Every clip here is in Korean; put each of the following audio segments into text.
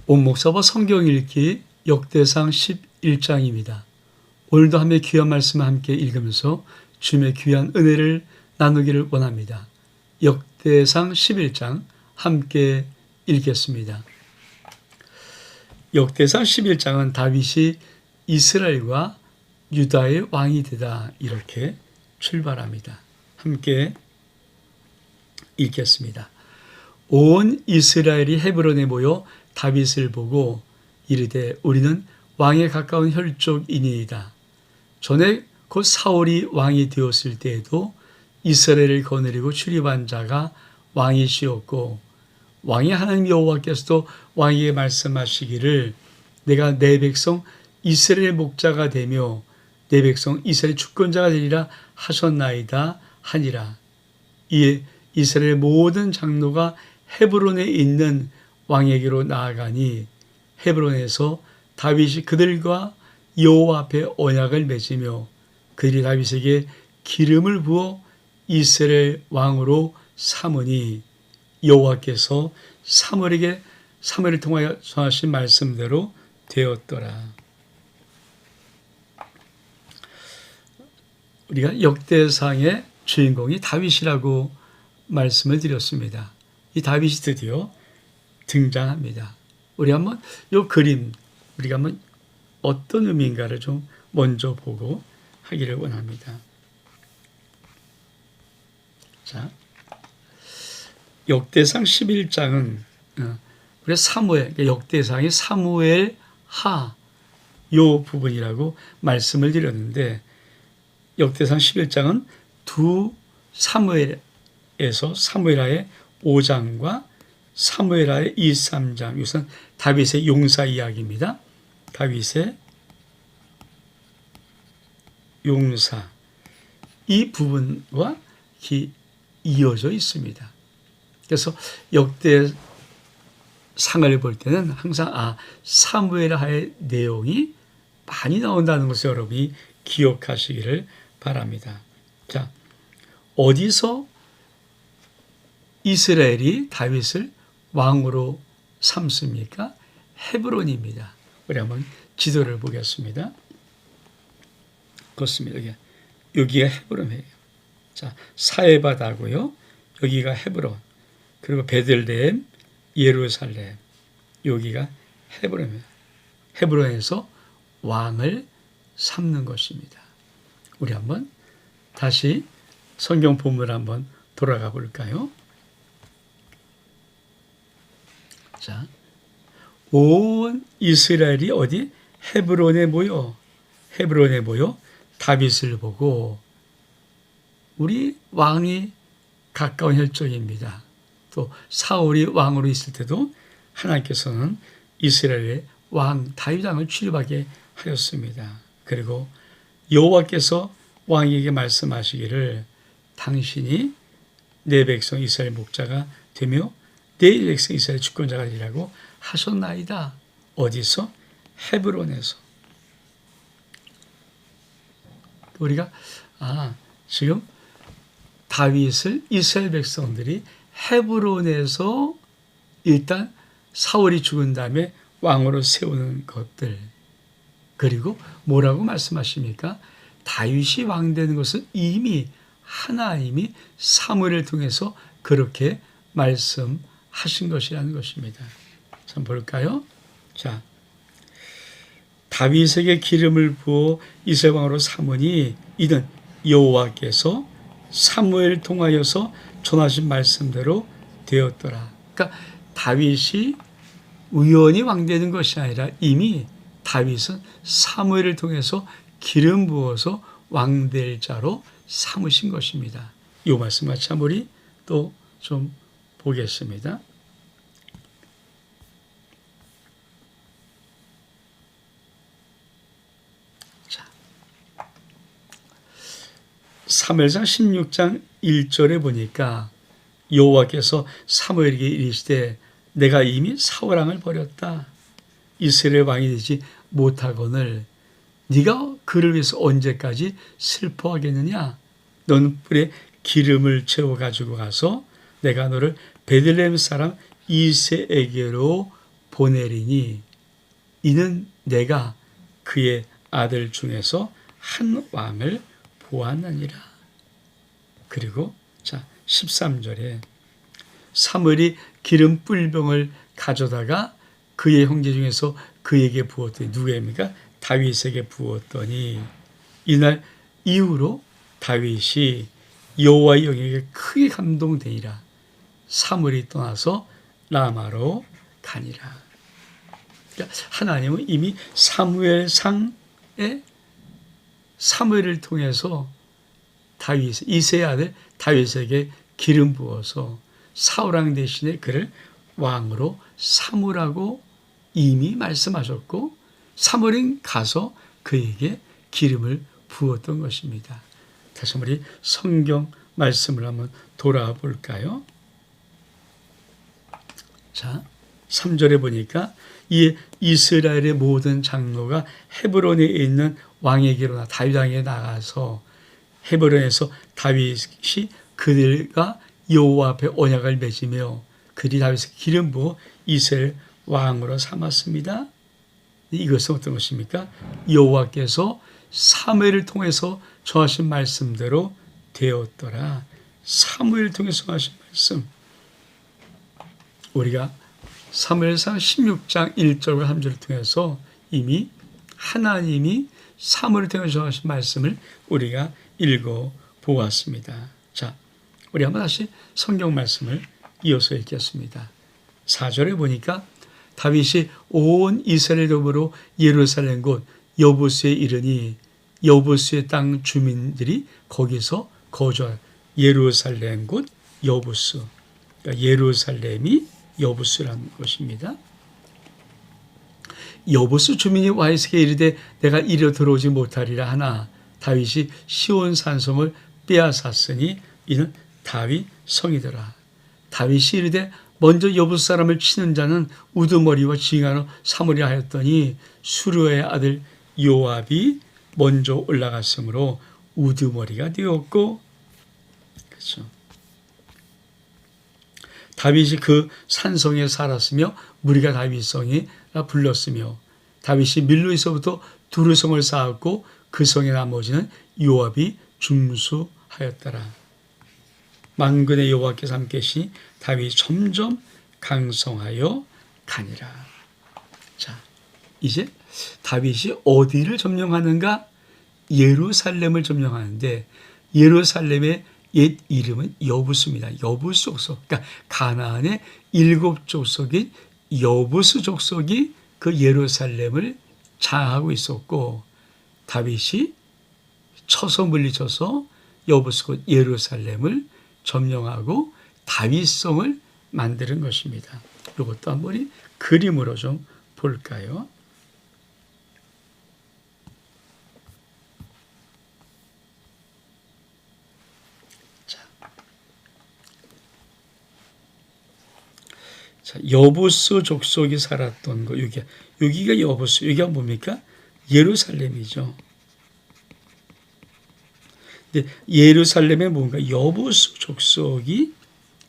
온 목사와 성경 읽기 역대상 11장입니다. 오늘도 함께 귀한 말씀을 함께 읽으면서 주님의 귀한 은혜를 나누기를 원합니다. 역대상 11장 함께 읽겠습니다. 역대상 11장은 다윗이 이스라엘과 유다의 왕이 되다 이렇게 출발합니다. 함께 읽겠습니다. 온 이스라엘이 헤브론에 모여 다윗을 보고 이르되 우리는 왕에 가까운 혈족이니이다. 전에 곧 사울이 왕이 되었을 때에도 이스라엘을 거느리고 출입한 자가 왕이시었고 왕의 하나님 여호와께서도 왕에게 말씀하시기를 내가 내 백성 이스라엘의 목자가 되며 내 백성 이스라엘의 주권자가 되리라 하셨나이다 하니라. 이에 이스라엘 모든 장로가 헤브론에 있는 왕에게로 나아가니 헤브론에서 다윗이 그들과 여호와 앞에 언약을 맺으며 그들이 다윗에게 기름을 부어 이스라엘 왕으로 삼으니 여호와께서 사무엘을 통하여 전하신 말씀대로 되었더라. 우리가 역대상의 주인공이 다윗이라고 말씀을 드렸습니다. 이 다윗이 드디어 등장합니다. 우리 한번 이 그림 우리가 한번 어떤 의미인가를 좀 먼저 보고 하기를 원합니다. 자, 역대상 11장은 우리 사무엘, 역대상이 사무엘 하 요 부분이라고 말씀을 드렸는데 역대상 11장은 두 사무엘에서 사무엘하의 5장과 사무엘하의 2, 3장 이것은 다윗의 용사 이야기입니다. 다윗의 용사 이 부분과 이어져 있습니다. 그래서 역대상을 볼 때는 항상 사무엘하의 내용이 많이 나온다는 것을 여러분이 기억하시기를 바랍니다. 자, 어디서 이스라엘이 다윗을 왕으로 삼습니까? 헤브론입니다. 우리 한번 지도를 보겠습니다. 그렇습니다. 여기가 헤브론이에요. 자, 사해바다고요. 여기가 헤브론. 그리고 베들레헴, 예루살렘. 여기가 헤브론입니다. 헤브론에서 왕을 삼는 것입니다. 우리 한번 다시 성경 본문을 한번 돌아가 볼까요? 자, 온 이스라엘이 어디? 헤브론에 모여 다윗을 보고 우리 왕이 가까운 혈족입니다. 또 사울이 왕으로 있을 때도 하나님께서는 이스라엘의 왕 다윗 왕을 취급하게 하였습니다. 그리고 여호와께서 왕에게 말씀하시기를 당신이 내 백성 이스라엘 목자가 되며 내 백성 이스라엘 주권자가 되리라고 하셨나이다. 어디서? 헤브론에서. 우리가 지금 다윗을 이스라엘 백성들이 헤브론에서 일단 사울이 죽은 다음에 왕으로 세우는 것들 그리고 뭐라고 말씀하십니까? 다윗이 왕 되는 것은 이미 하나님이 사무엘을 통해서 그렇게 말씀하신 것이라는 것입니다. 참 볼까요? 자, 다윗에게 기름을 부어 이스라엘 왕으로 삼으니 이는 여호와께서 사무엘을 통하여서 전하신 말씀대로 되었더라. 그러니까 다윗이 우연히 왕 되는 것이 아니라 이미 다윗은 사무엘을 통해서 기름 부어서 왕될 자로 삼으신 것입니다. 이 말씀 같이 우리 또 좀 보겠습니다. 자, 사무엘상 16장 1절에 보니까 여호와께서 사무엘에게 이르시되 내가 이미 사울 왕을 버렸다. 이스라엘 왕이 되지 못하거늘 네가 그를 위해서 언제까지 슬퍼하겠느냐? 너는 뿔에 기름을 채워 가지고 가서 내가 너를 베들레헴 사람 이새에게로 보내리니 이는 내가 그의 아들 중에서 한 왕을 보았느니라. 그리고 자 13절에 사무엘이 기름 뿔병을 가져다가 그의 형제 중에서 그에게 부었더니 누구입니까? 다윗에게 부었더니 이날 이후로 다윗이 여호와의 영에게 크게 감동되니라. 사무엘이 떠나서 라마로 가니라. 그러니까 하나님은 이미 사무엘상에 사무엘을 통해서 다윗 이새의 아들 다윗에게 기름 부어서 사울왕 대신에 그를 왕으로 삼으라고 이미 말씀하셨고 사무엘은 가서 그에게 기름을 부었던 것입니다. 다시 한번 우리 성경 말씀을 한번 돌아와 볼까요? 자, 3절에 보니까 이에 이스라엘의 모든 장로가 헤브론에 있는 왕에게로 다윗 왕에게 나가서 헤브론에서 다윗이 그들과 여호와 앞에 언약을 맺으며 그들이 다윗에게 기름 부어 이스라엘 왕으로 삼았습니다. 이것은 어떤 것입니까? 여호와께서 사무엘을 통해서 전하신 말씀대로 되었더라. 사무엘을 통해서 전하신 말씀. 우리가 사무엘상 16장 1절과 3절을 통해서 이미 하나님이 사무엘을 통해서 전하신 말씀을 우리가 읽어보았습니다. 자, 우리 한번 다시 성경 말씀을 이어서 읽겠습니다. 4절에 보니까 다윗이 온 이스라엘 더불어 예루살렘 곧 여부스에 이르니 여부스의 땅 주민들이 거기서 거주한 예루살렘 곧 여부스. 그러니까 예루살렘이 여부스라는 것입니다. 여부스 주민이 와이스에게 이르되 내가 이리로 들어오지 못하리라 하나 다윗이 시온 산성을 빼앗았으니 이는 다윗 성이더라. 다윗이 이르되 먼저 여부스 사람을 치는 자는 우두머리와 징하로 삼으려 하였더니 수르의 아들 요압이 먼저 올라갔으므로 우두머리가 되었고, 그렇죠. 다윗이 그 산성에 살았으며 무리가 다윗성이라 불렀으며 다윗이 밀로에서부터 두루성을 쌓았고 그 성의 나머지는 요압이 중수하였더라. 만군의 여호와께서 함께 계시니 다윗이 점점 강성하여 가니라. 자, 이제 다윗이 어디를 점령하는가? 예루살렘을 점령하는데 예루살렘의 옛 이름은 여부스입니다. 여부스 족속. 그러니까 가나안의 7족속인 여부스 족속이 그 예루살렘을 장악하고 있었고 다윗이 쳐서 물리쳐서 여부스 곧 예루살렘을 점령하고 다윗성을 만드는 것입니다. 이것도 한번 그림으로 좀 볼까요? 자, 여부스 족속이 살았던 거, 여기가 여부스, 여기가 뭡니까? 예루살렘이죠. 근데 예루살렘에 뭔가 여부스 족속이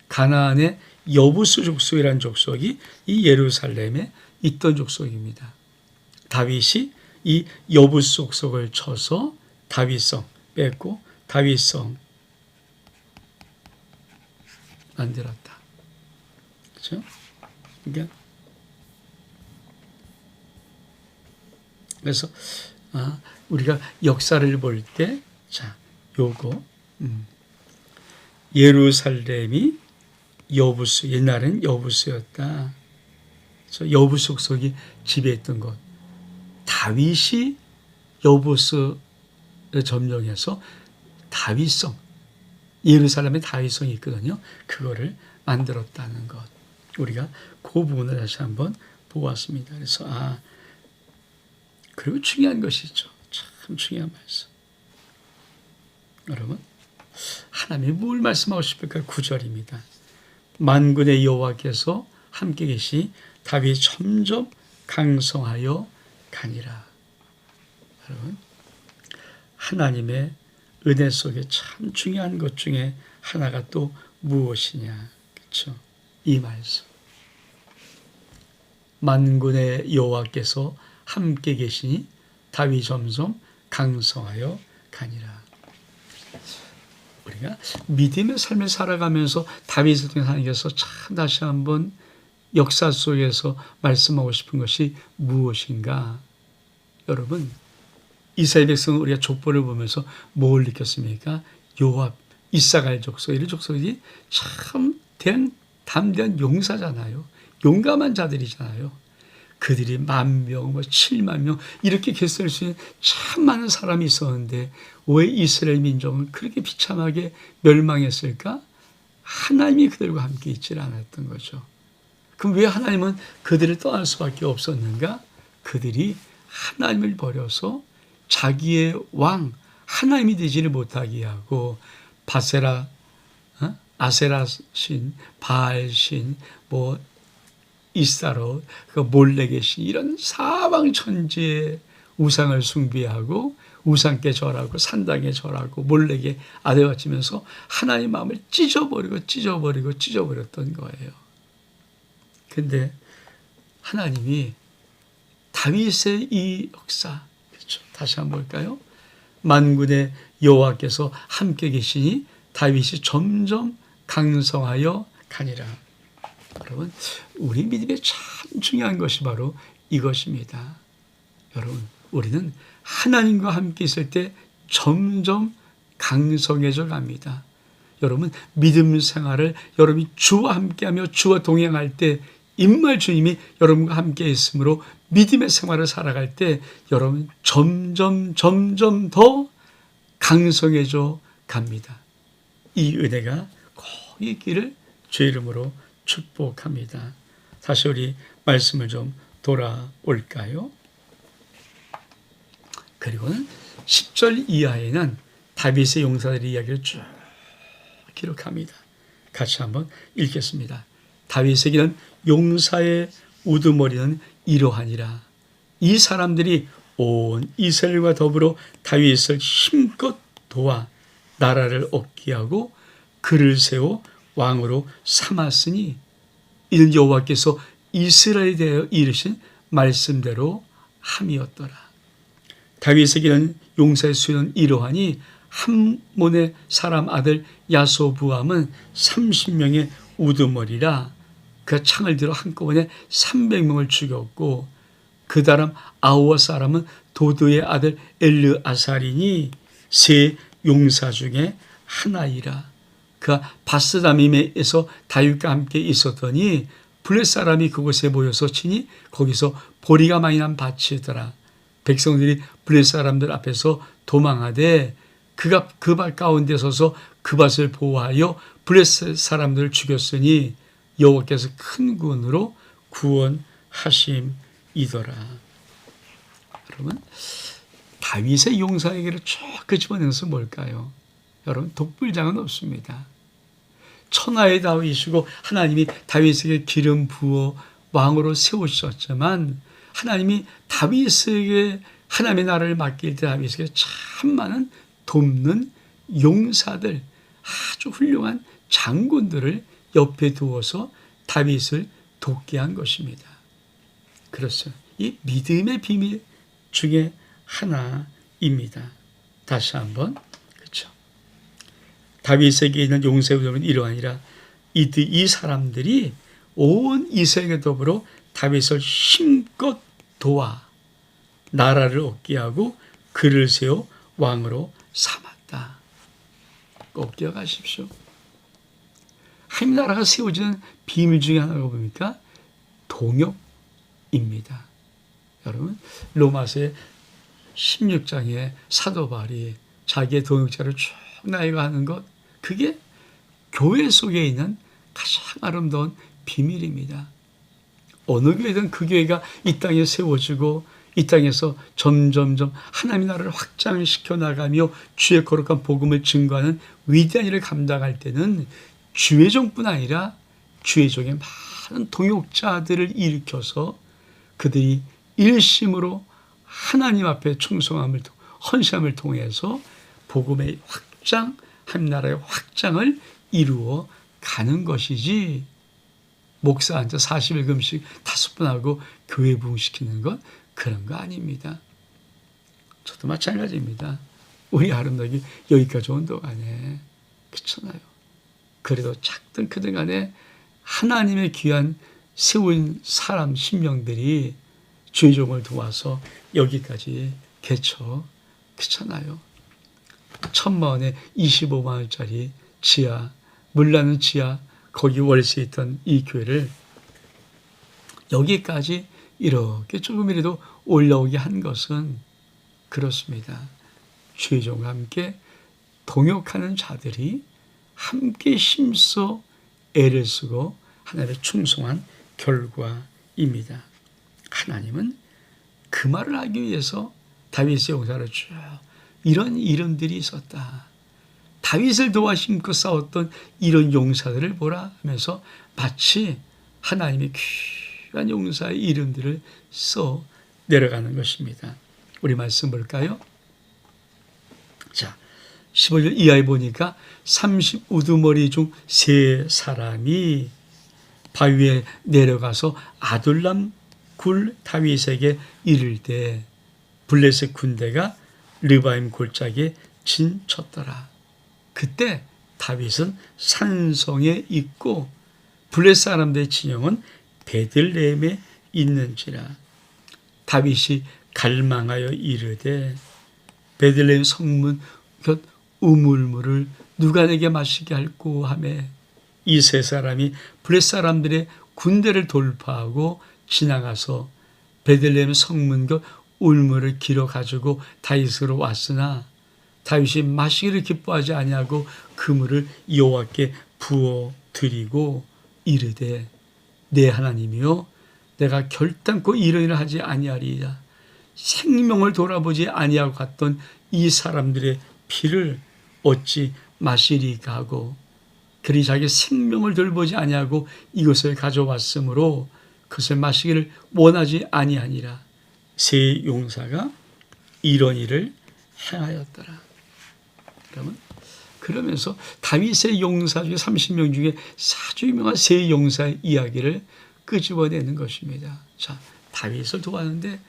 가나안의 여부스 족속이라는 족속이 이 예루살렘에 있던 족속입니다. 다윗이 이 여부스 족속을 쳐서 다윗성 뺐고 다윗성 만들었다. 그렇죠? 그러니까 그래서 우리가 역사를 볼 때 자, 요거 예루살렘이 여부스, 옛날엔 여부스였다. 그래서 여부스 족속이 지배했던 것. 다윗이 여부스를 점령해서 다윗성, 예루살렘에 다윗성이 있거든요. 그거를 만들었다는 것. 우리가 그 부분을 다시 한번 보았습니다. 그래서 그리고 중요한 것이죠. 참 중요한 말씀. 여러분, 하나님이 뭘 말씀하고 싶을까? 9절입니다. 만군의 여호와께서 함께 계시 다윗이 점점 강성하여 가니라. 여러분, 하나님의 은혜 속에 참 중요한 것 중에 하나가 또 무엇이냐? 그렇죠? 이 말씀. 만군의 여호와께서 함께 계시니 다윗이 점점 강성하여 가니라. 우리가 믿음의 삶을 살아가면서 다윗을 통해 하나님께서 참 다시 한번 역사 속에서 말씀하고 싶은 것이 무엇인가? 여러분, 이스라엘 백성은 우리가 족보를 보면서 뭘 느꼈습니까? 요압, 이사갈 족속, 이런 족속이 참 담대한 용사잖아요. 용감한 자들이잖아요. 그들이 10,000명, 70,000명 이렇게 개설할 수 있는 참 많은 사람이 있었는데 왜 이스라엘 민족은 그렇게 비참하게 멸망했을까? 하나님이 그들과 함께 있지 않았던 거죠. 그럼 왜 하나님은 그들을 떠날 수밖에 없었는가? 그들이 하나님을 버려서 자기의 왕, 하나님이 되지를 못하게 하고 바세라, 아세라 신, 바알 신, 이스타롯, 몰렉의 신, 이런 사방 천지의 우상을 숭배하고 우상께 절하고 산당에 절하고 몰렉에 아뢰 바치면서 하나님 마음을 찢어버렸던 거예요. 근데 하나님이 다윗의 이 역사, 그렇죠. 다시 한번 볼까요? 만군의 여호와께서 함께 계시니 다윗이 점점 강성하여 가니라. 여러분, 우리 믿음에 참 중요한 것이 바로 이것입니다. 여러분, 우리는 하나님과 함께 있을 때 점점 강성해져 갑니다. 여러분, 믿음 생활을 여러분이 주와 함께하며 주와 동행할 때 임말 주님이 여러분과 함께 있으므로 믿음의 생활을 살아갈 때 여러분 점점 더 강성해져 갑니다. 이 은혜가 꼭 있기를 주의 이름으로 축복합니다. 다시 우리 말씀을 좀 돌아올까요? 그리고는 10절 이하에는 다윗의 용사들의 이야기를 쭉 기록합니다. 같이 한번 읽겠습니다. 다윗에게는 용사의 우두머리는 이러하니라. 이 사람들이 온 이스라엘과 더불어 다윗을 힘껏 도와 나라를 얻게 하고 그를 세워 왕으로 삼았으니 이는 여호와께서 이스라엘에 대하여 이르신 말씀대로 함이었더라. 다윗에게는 용사의 수는 이러하니 함몬의 사람 아들 야소부암은 30명의 우두머리라. 그 창을 들어 한꺼번에 300명을 죽였고 그 다음 아우어 사람은 도도의 아들 엘르아살이니 세 용사 중에 하나이라. 그가 바스다밈에서 다윗과 함께 있었더니 블레 사람이 그곳에 모여서 치니 거기서 보리가 많이 난 밭이더라. 백성들이 블레 사람들 앞에서 도망하되 그가 그 밭 가운데 서서 그 밭을 보호하여 블레 사람들을 죽였으니 여호와께서 큰 구원으로 구원하심이더라. 여러분, 다윗의 용사 얘기를 쭉 끄집어낸 것은 뭘까요? 여러분, 독불장은 없습니다. 천하의 다윗이고 하나님이 다윗에게 기름 부어 왕으로 세우셨지만 하나님이 다윗에게 하나님의 나라를 맡길 때 다윗에게 참 많은 돕는 용사들, 아주 훌륭한 장군들을 옆에 두어서 다윗을 돕게 한 것입니다. 그렇죠. 이 믿음의 비밀 중에 하나입니다. 다시 한번, 그렇죠. 다윗에게 있는 용사의 우두머리는 이러하니라. 이 사람들이 온 이스라엘과 더불어 다윗을 힘껏 도와 나라를 얻게 하고 그를 세워 왕으로 삼았다. 꼭 기억하십시오. 하나님 나라가 세워지는 비밀 중에 하나가 뭡니까? 동역입니다. 여러분, 로마서의 16장에 사도 바울이 자기의 동역자를 쭉 나열하는 것, 그게 교회 속에 있는 가장 아름다운 비밀입니다. 어느 교회든 그 교회가 이 땅에 세워지고 이 땅에서 점점점 하나님의 나라를 확장시켜 나가며 주의 거룩한 복음을 증거하는 위대한 일을 감당할 때는 주의 종뿐 아니라 주의 종의 많은 동역자들을 일으켜서 그들이 일심으로 하나님 앞에 충성함을, 헌신함을 통해서 복음의 확장, 하나님 나라의 확장을 이루어 가는 것이지, 목사 앉아 40일 금식 5번 하고 교회 부흥시키는 건 그런 거 아닙니다. 저도 마찬가지입니다. 우리 아름다기 여기까지 온 동안에 그렇잖아요. 그래도 작든 크든 간에 하나님의 귀한 세운 사람 신명들이 주의종을 도와서 여기까지 개쳐 그렇잖아요. 1,000만 원에 25만 원짜리 지하, 물나는 지하 거기 월세 있던 이 교회를 여기까지 이렇게 조금이라도 올라오게 한 것은 그렇습니다. 주의종과 함께 동역하는 자들이 함께 힘써 애를 쓰고 하나님의 충성한 결과입니다. 하나님은 그 말을 하기 위해서 다윗의 용사를 쭉 이런 이름들이 있었다. 다윗을 도와 힘껏 싸웠던 이런 용사들을 보라 하면서 마치 하나님의 귀한 용사의 이름들을 써 내려가는 것입니다. 우리 말씀 볼까요? 자, 15절 이하에 보니까 30 우두머리 중 3사람이 바위에 내려가서 아둘람 굴 다윗에게 이를 때 블레셋 군대가 르바임 골짜기에 진쳤더라. 그때 다윗은 산성에 있고 블레셋 사람들의 진영은 베들레헴에 있는지라. 다윗이 갈망하여 이르되 베들레헴 성문 곁 우물물을 누가 내게 마시게 할꼬 하며 이 3사람이 블레셋 사람들의 군대를 돌파하고 지나가서 베들레헴 성문 곁 우물물을 길어 가지고 다윗으로 왔으나 다윗이 마시기를 기뻐하지 아니하고 그 물을 여호와께 부어 드리고 이르되 내 하나님이여 내가 결단코 이런 일을 하지 아니하리이다. 생명을 돌아보지 아니하고 갔던 이 사람들의 피를 어찌 마시리까 하고 그리 자기 생명을 돌보지 아니하고 이것을 가져왔으므로 그것을 마시기를 원하지 아니하니라. 3 용사가 이런 일을 행하였더라. 그러면서 다윗의 용사 중에 30명 중에 아주 유명한 3 용사의 이야기를 끄집어내는 것입니다. 자, 다윗을 도왔는데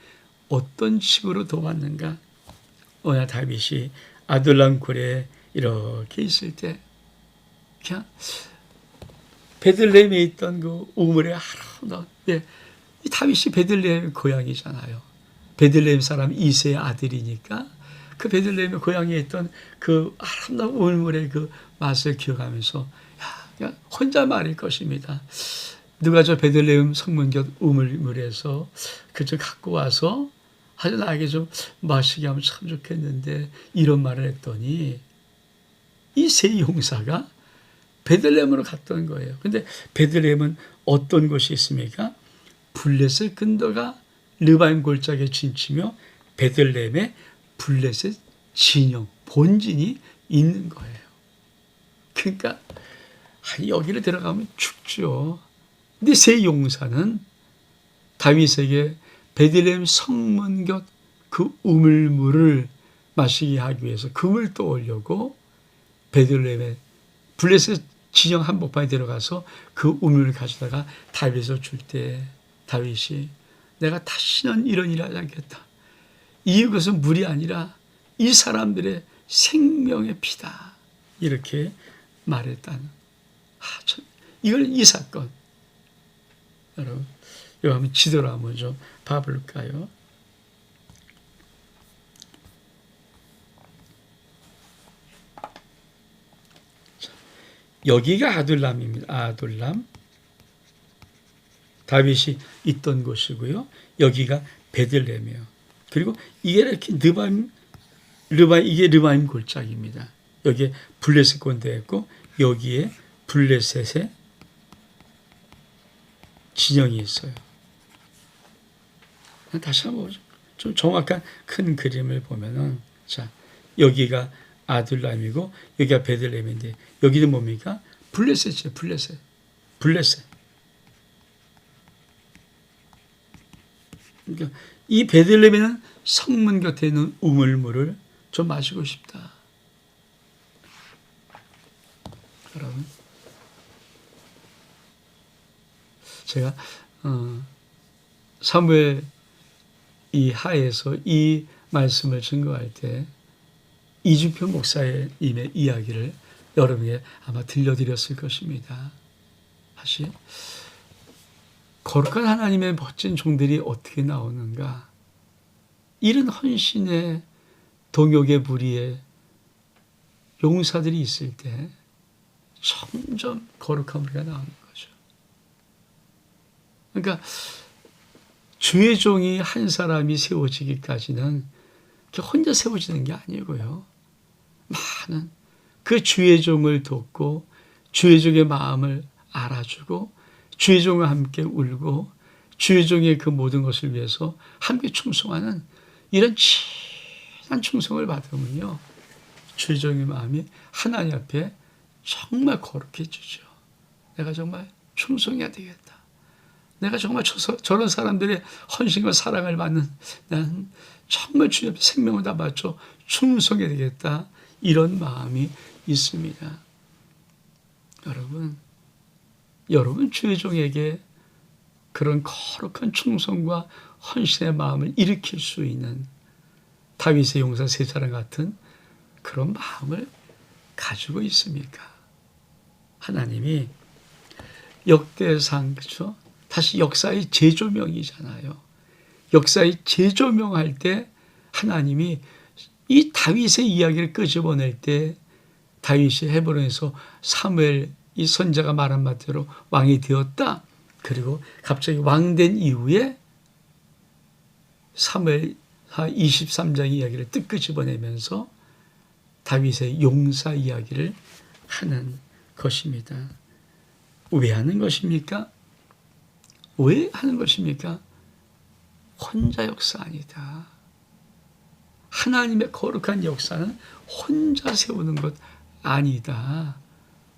어떤 식으로 도왔는가? 어느 다윗이 아둘람 굴에 이렇게 있을 때 그냥 베들레헴에 있던 그 우물에 하루 이 다윗이 베들레헴 고향이잖아요. 베들레헴 사람 이새의 아들이니까 그 베들레헴의 고향에 있던 그 아름다운 우물의 그 맛을 기억하면서 그냥 혼자 말일 것입니다. 누가 저 베들레헴 성문 곁 우물물에서 그저 갖고 와서 아주 나에게 좀 마시게 하면 참 좋겠는데 이런 말을 했더니 이 3 용사가 베들레헴으로 갔던 거예요. 근데 베들레헴은 어떤 곳이 있습니까? 블레셋 근더가 르바임 골짜기에 진치며 베들레헴에 블레셋 진영, 본진이 있는 거예요. 그러니까 여기를 들어가면 죽죠. 근데 3 용사는 다윗에게 베들레헴 성문 곁 그 우물물을 마시게 하기 위해서 금을 떠오려고 베들레헴에 블레셋 진영 한복판에 들어가서 그 우물을 가져다가 다윗을 줄 때 다윗이 내가 다시는 이런 일을 하지 않겠다. 이것은 물이 아니라 이 사람들의 생명의 피다. 이렇게 말했다는. 이걸 이 사건. 여러분, 이거 한번 지도로 한번 좀 봐볼까요? 여기가 아둘람입니다. 아둘람. 다윗이 있던 곳이고요. 여기가 베들레헴이에요. 그리고 이게 이렇게 이게 르바임 골짜기입니다. 여기에 블레셋 군대가 있고 여기에 블레셋의 진영이 있어요. 다시 한번 보죠. 좀 정확한 큰 그림을 보면은 자, 여기가 아둘람이고 여기가 베들레헴인데 여기는 뭡니까? 블레셋이에요. 블레셋. 그러니까 이 베들레헴에는 성문 곁에 있는 우물물을 좀 마시고 싶다. 여러분, 제가 사무엘 이 하에서 이 말씀을 증거할 때 이준표 목사님의 이야기를 여러분에게 아마 들려드렸을 것입니다. 다시 거룩한 하나님의 멋진 종들이 어떻게 나오는가? 이런 헌신의 동역의 무리에 용사들이 있을 때 점점 거룩한 우리가 나오는 거죠. 그러니까 주의 종이 한 사람이 세워지기까지는 혼자 세워지는 게 아니고요. 많은 그 주의 종을 돕고 주의 종의 마음을 알아주고 주의 종과 함께 울고 주의 종의 그 모든 것을 위해서 함께 충성하는 이런 진한 충성을 받으면요. 주의 종의 마음이 하나님 앞에 정말 거룩해지죠. 내가 정말 충성해야 되겠다. 내가 정말 저런 사람들의 헌신과 사랑을 받는 난 정말 주님 앞에 생명을 다 바쳐 충성해야 되겠다. 이런 마음이 있습니다. 여러분 주의 종에게 그런 거룩한 충성과 헌신의 마음을 일으킬 수 있는 다윗의 용사 세 사람 같은 그런 마음을 가지고 있습니까? 하나님이 역대상, 그렇죠? 다시 역사의 재조명이잖아요. 역사의 재조명할 때 하나님이 이 다윗의 이야기를 끄집어낼 때 다윗이 헤브론에서 사무엘 이 선자가 말한 말대로 왕이 되었다. 그리고 갑자기 왕된 이후에 사무엘 23장 이야기를 뜩 끄집어내면서 다윗의 용사 이야기를 하는 것입니다. 왜 하는 것입니까? 왜 하는 것입니까? 혼자 역사 아니다. 하나님의 거룩한 역사는 혼자 세우는 것 아니다.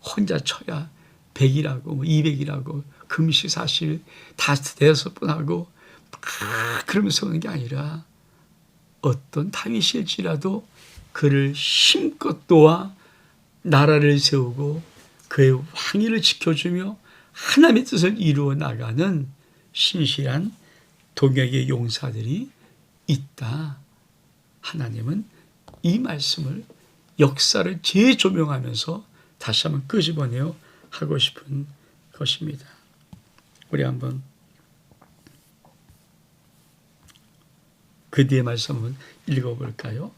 혼자 쳐야 100이라고 200이라고 금식 40일 다 대여섯 번 하고 그러면서 세우는 게 아니라 어떤 다윗일지라도 그를 힘껏 도와 나라를 세우고 그의 왕위를 지켜주며 하나님의 뜻을 이루어 나가는 신실한 동역의 용사들이 있다. 하나님은 이 말씀을 역사를 재조명하면서 다시 한번 끄집어내어 하고 싶은 것입니다. 우리 한번 그 뒤에 말씀 한번 읽어볼까요?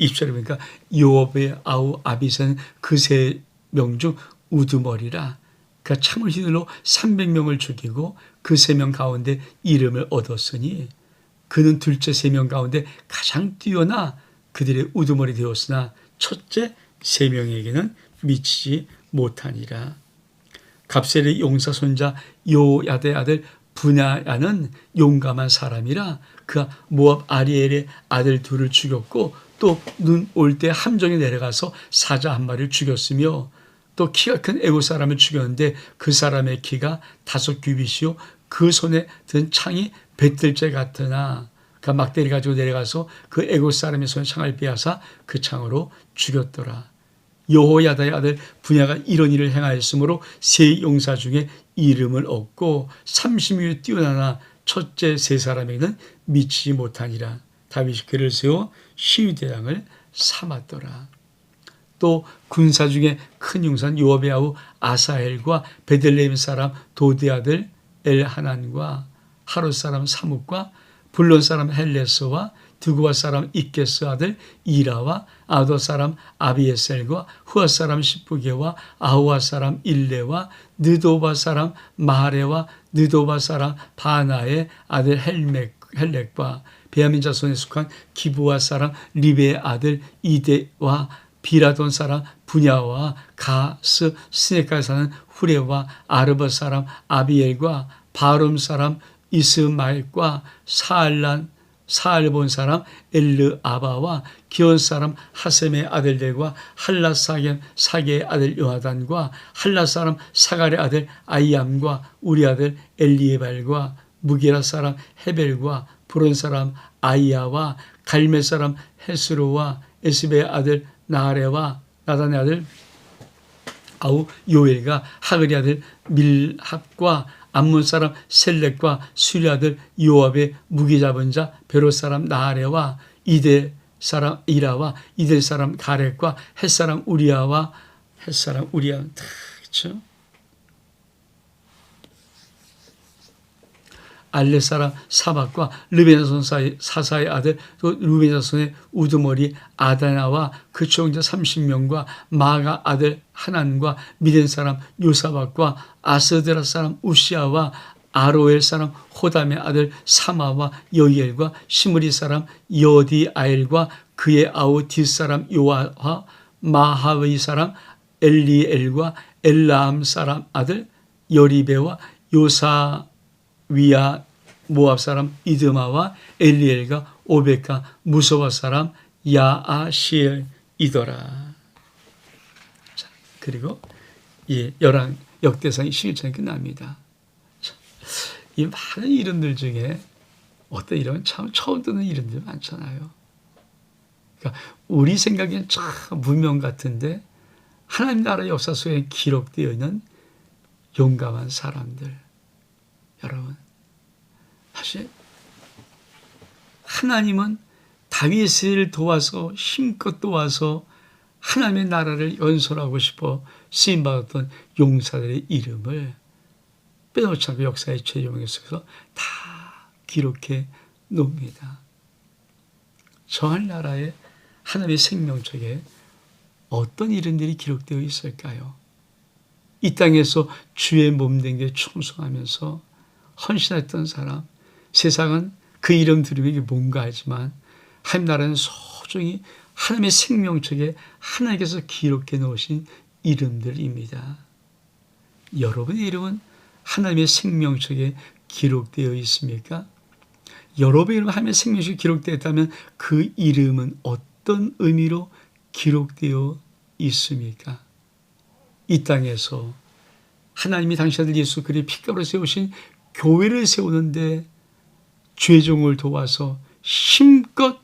20절에 보니까 요압의 아우 아비새는 그 세 명 중 우두머리라. 그 창을 휘둘러 300명을 죽이고 그 3명 가운데 이름을 얻었으니 그는 둘째 3명 가운데 가장 뛰어나 그들의 우두머리 되었으나 첫째 3명에게는 미치지 못하니라. 갑셀의 용사 손자 요야의 아들 분야야는 용감한 사람이라 그 모압 아리엘의 아들 둘을 죽였고 또 눈 올 때 함정에 내려가서 사자 한 마리를 죽였으며 또 키가 큰 애국 사람을 죽였는데 그 사람의 키가 5규빗이요 그 손에 든 창이 뱃들째 같으나 그 막대를 가지고 내려가서 그 애국 사람의 손에 창을 빼앗아 그 창으로 죽였더라. 여호야다의 아들 분야가 이런 일을 행하였으므로 세 용사 중에 이름을 얻고 30일 뛰어나나 첫째 세 사람에게는 미치지 못하니라. 다윗이 그를 세워 시위대장을 삼았더라. 또 군사 중에 큰 용사는 요압의 아우 아사헬과 베들레헴 사람 도드의 아들 엘하난과 하롯 사람 사뭇과 블론 사람 헬레스와 드구와 사람 이케스 아들 이라와 아도 사람 아비에셀과 후아 사람 시프게와 아우아 사람 일레와 느도바 사람 마하레와 느도바 사람 바나의 아들 헬렉과 베야민 자손에 속한 기브와 사람 리베의 아들 이데와 비라돈 사람 분야와 가스 스네카에 사는 후레와 아르바 사람 아비엘과 바름 사람 이스마엘과 사알본 사람 엘르아바와 기온 사람 하셈의 아들들과 할라 사게의 아들 요하단과 할라 사람 사갈의 아들 아이암과 우리 아들 엘리에발과 무게라 사람 헤벨과 브론 사람 아이야와 갈멜 사람 헤스로와 에스베의 아들 나하레와 나단의 아들 아우 요엘과 하그리 아들 밀합과 암몬 사람 셀렉과 수리 아들 요압의 무기 잡은 자 베롯 사람 나아레와 이델 사람 이라와 이델 사람 가렛과 헷 사람 우리아와 헷 사람 우리아 다 그렇죠. 알레 사람 사박과 르벤 자손 사사의 아들 또 르벤 자손의 우두머리 아다나와 그 총자 30명과 마가 아들 하난과 미덴 사람 요사박과 아스드라 사람 우시아와 아로엘 사람 호담의 아들 사마와 여이엘과 시므리 사람 여디아엘과 그의 아우 뒷사람 요아와 마하의 사람 엘리엘과 엘라암 사람 아들 여리베와 요사위아 모압 사람 이드마와 엘리엘과 오베카 무소바 사람 야아시엘이더라. 자, 그리고 열왕 역대상 11장이 끝납니다. 자, 이 많은 이름들 중에 어떤 이름은 참 처음 듣는 이름들 많잖아요. 그러니까 우리 생각엔 참 무명 같은데 하나님 나라의 역사 속에 기록되어 있는 용감한 사람들. 여러분, 사실 하나님은 다윗을 도와서 힘껏 도와서 하나님의 나라를 연설하고 싶어 쓰임받았던 용사들의 이름을 빼놓지 않고 역사의 최종에 속에서 다 기록해 놓습니다. 저 하나라에 하나님의 생명책에 어떤 이름들이 기록되어 있을까요? 이 땅에서 주의 몸된 게 충성하면서 헌신했던 사람, 세상은 그 이름 들으면 이게 뭔가 하지만 하나님 나라는 소중히 하나님의 생명책에 하나님께서 기록해 놓으신 이름들입니다. 여러분의 이름은 하나님의 생명책에 기록되어 있습니까? 여러분의 이름은 하나님의 생명책에 기록되어 있다면 그 이름은 어떤 의미로 기록되어 있습니까? 이 땅에서 하나님이 당신 아들 예수 그리스도의 피값으로 세우신 교회를 세우는데 죄종을 도와서 힘껏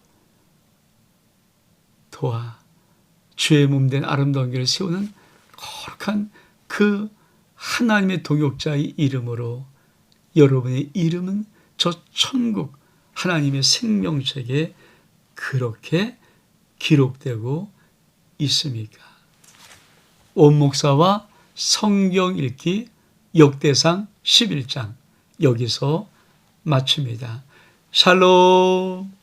도와 주의 몸된 아름다운 교회를 세우는 거룩한 그 하나님의 동역자의 이름으로 여러분의 이름은 저 천국 하나님의 생명책에 그렇게 기록되고 있습니까? 온 목사와 성경 읽기 역대상 11장 여기서 마칩니다. 샬롬.